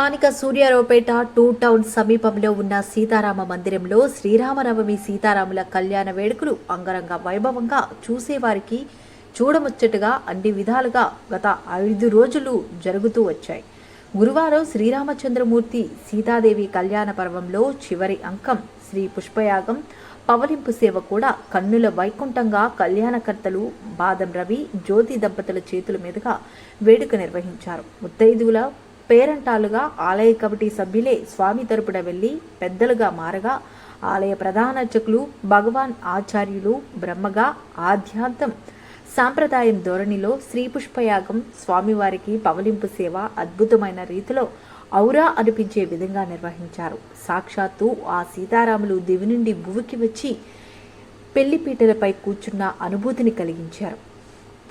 స్థానిక Suryaraopeta two town సమీపంలో ఉన్న సీతారామ మందిరంలో శ్రీరామనవమి సీతారాముల కళ్యాణ వేడుకలు అంగరంగ వైభవంగా చూసేవారికి చూడముచ్చటగా అన్ని విధాలుగా గత 5 రోజులు జరుగుతూ వచ్చాయి. గురువారం శ్రీరామచంద్రమూర్తి సీతాదేవి కళ్యాణ పర్వంలో చివరి అంకం శ్రీ పుష్పయాగం పవలింపు సేవ కూడా కన్నుల వైకుంఠంగా కళ్యాణకర్తలు బాదం రవి జ్యోతి దంపతుల చేతుల మీదుగా వేడుక నిర్వహించారు. ముత్తైదువుల పేరంటాలుగా ఆలయ కమిటీ సభ్యులే స్వామి తరపున వెళ్లి పెద్దలుగా మారగా ఆలయ ప్రధాన అర్చకులు భగవాన్ ఆచార్యులు బ్రహ్మగా ఆధ్యాత్మం సాంప్రదాయం ధోరణిలో శ్రీ పుష్పయాగం స్వామివారికి పవలింపు సేవ అద్భుతమైన రీతిలో ఔరా అనిపించే విధంగా నిర్వహించారు. సాక్షాత్తు ఆ సీతారాములు దివి నుండి భువికి వచ్చి పెళ్లిపీటలపై కూర్చున్న అనుభూతిని కలిగించారు.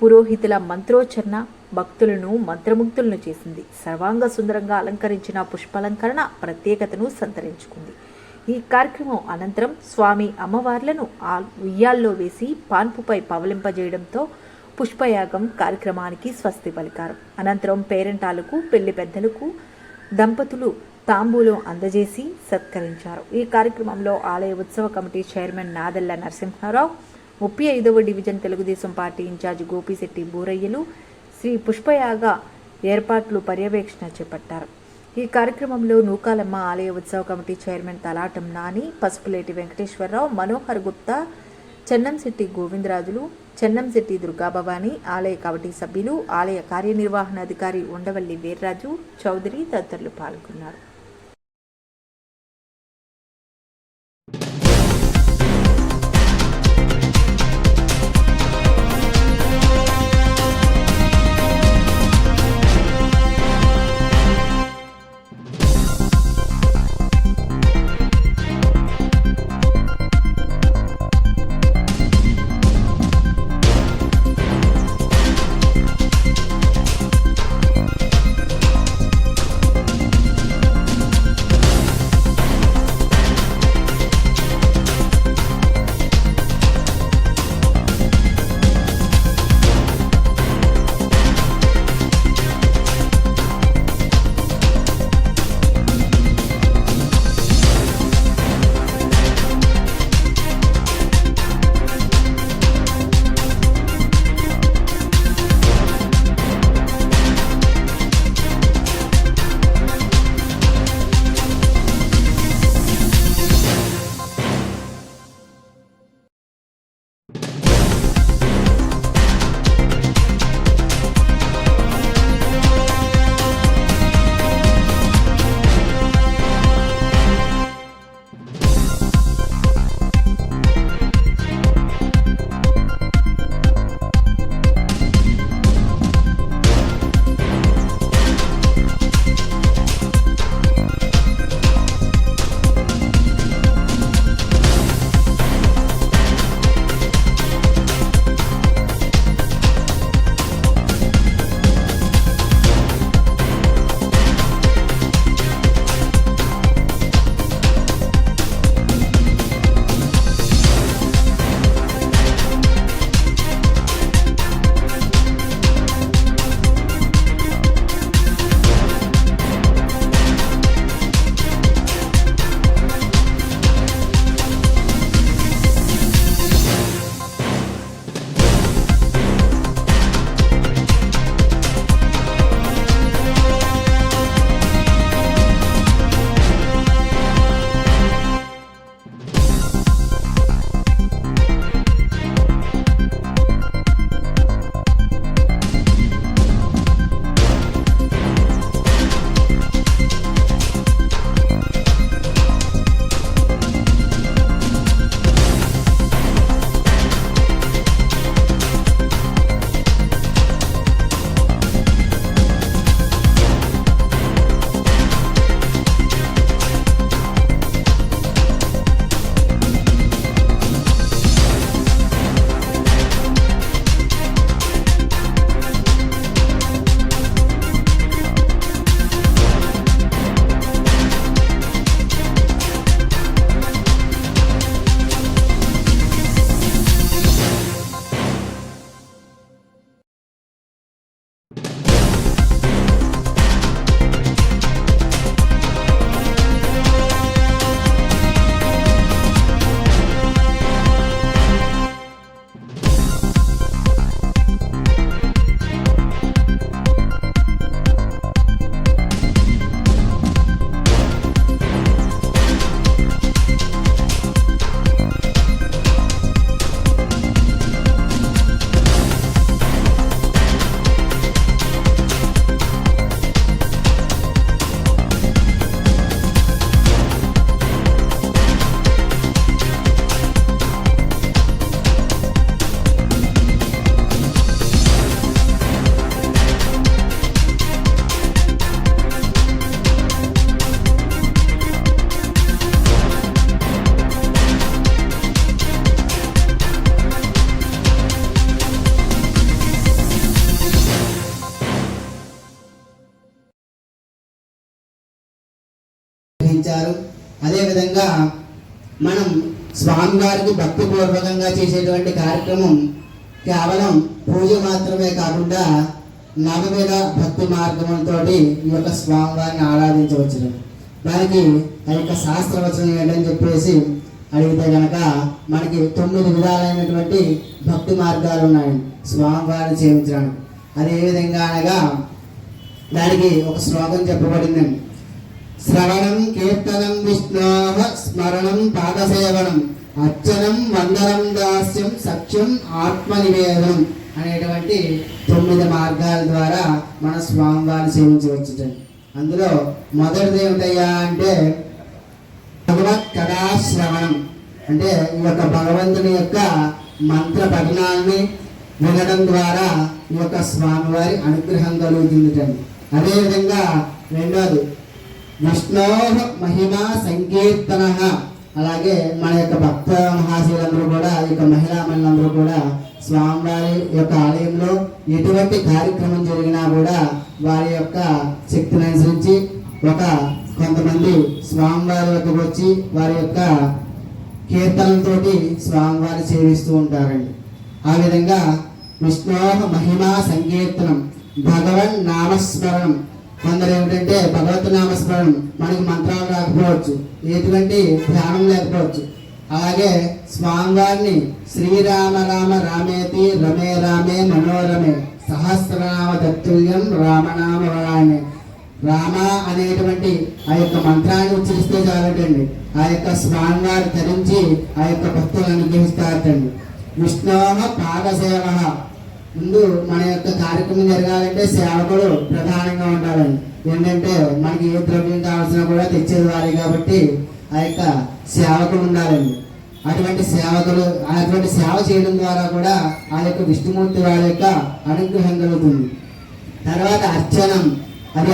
పురోహితుల మంత్రోచ్చరణ భక్తులను మంత్రముగ్ధులను చేసింది. సర్వాంగ సుందరంగా అలంకరించిన పుష్పాలంకరణ ప్రత్యేకతను సంతరించుకుంది. ఈ కార్యక్రమం అనంతరం స్వామి అమ్మవార్లను ఉయ్యాల్లో వేసి పాన్పుపై పవలింపజేయడంతో పుష్పయాగం కార్యక్రమానికి స్వస్తి పలికారు. అనంతరం పేరెంటాలకు పెళ్లి పెద్దలకు దంపతులు తాంబూలం అందజేసి సత్కరించారు. ఈ కార్యక్రమంలో ఆలయ ఉత్సవ కమిటీ చైర్మన్ నాదెళ్ల నరసింహారావు, 35వ division Telugudesam party incharge Gopisetti బూరయ్యలు శ్రీ పుష్పయాగ ఏర్పాట్లు పర్యవేక్షణ చేపట్టారు. ఈ కార్యక్రమంలో నూకాలమ్మ ఆలయ ఉత్సవ కమిటీ చైర్మన్ తలాటం నాని, పసుపులేటి వెంకటేశ్వరరావు, మనోహర్ గుప్తా, చెన్నంశెట్టి గోవిందరాజులు, చెన్నంశెట్టి దుర్గాభవాని, ఆలయ కమిటీ సభ్యులు, ఆలయ కార్యనిర్వహణాధికారి ఉండవల్లి వీర్రాజు చౌదరి తదితరులు పాల్గొన్నారు. అనుగ్రహించారు. అదేవిధంగా మనం స్వామివారికి భక్తిపూర్వకంగా చేసేటువంటి కార్యక్రమం కేవలం పూజ మాత్రమే కాకుండా నవవిధ భక్తి మార్గంతో ఈ యొక్క స్వామివారిని ఆరాధించవచ్చు. దానికి ఆ యొక్క శాస్త్రవచనం ఏంటని చెప్పేసి అడిగితే కనుక మనకి 9 విధాలైనటువంటి భక్తి మార్గాలు ఉన్నాయి స్వామివారిని సేవించడానికి. అది ఏ విధంగా అనగా దానికి ఒక శ్లోకం చెప్పబడిందండి. శ్రవణం కీర్తనం విష్ణోః స్మరణం పాదసేవనం అర్చనం వందనం దాస్యం సఖ్యం ఆత్మనివేదనం అనేటువంటి 9 మార్గాల ద్వారా మన స్వామివారిని సేవించవచ్చు. అందులో మొదటిది ఏమిటయ్యా అంటే భగవత్ కథాశ్రవణం, అంటే ఈ యొక్క భగవంతుని యొక్క మంత్ర పఠనాన్ని వినడం ద్వారా ఈ యొక్క స్వామివారి అనుగ్రహం కలుగుతుంది. అదేవిధంగా రెండోది విష్ణో మహిమా సంకీర్తన. అలాగే మన యొక్క భక్త మహాశీలందరూ కూడా ఈ యొక్క మహిళా మనులందరూ కూడా స్వామివారి యొక్క ఆలయంలో ఎటువంటి కార్యక్రమం జరిగినా కూడా వారి యొక్క శక్తిని అనుసరించి కొంతమంది స్వామివారి వద్దకు వచ్చి వారి యొక్క కీర్తనలతోటి స్వామివారి సేవిస్తూ ఉంటారండి. ఆ విధంగా విష్ణో మహిమా సంకీర్తనం, భగవన్ నామస్మరణం. కొందరు ఏమిటంటే భగవత్ నామస్మరణం మనకి మంత్రాలు రాకపోవచ్చు, ఎటువంటి ధ్యానం లేకపోవచ్చు. అలాగే స్వామివారిని శ్రీరామ రామ రామేతి రమే రామే మనోరమే సహస్రనామ తత్తుల్యం రామనామ వరాణే. రామ అనేటువంటి ఆ యొక్క మంత్రాన్ని ఉచ్చరిస్తే చాలటండి ఆ యొక్క స్వామివారు ధరించి ఆ యొక్క భక్తులను అనుగ్రహిస్తారటండి. విష్ణోహ పాదసేవ. ముందు మన యొక్క కార్యక్రమం జరగాలంటే సేవకుడు ప్రధానంగా ఉండాలండి. ఏంటంటే మనకి ఏ ద్రవ్యం కావాల్సినా కూడా తెచ్చేది వారే కాబట్టి ఆ యొక్క సేవకుడు ఉండాలండి. అటువంటి సేవ చేయడం ద్వారా కూడా ఆ యొక్క విష్ణుమూర్తి వారి యొక్క అనుగ్రహం కలుగుతుంది. తర్వాత అర్చనం. అది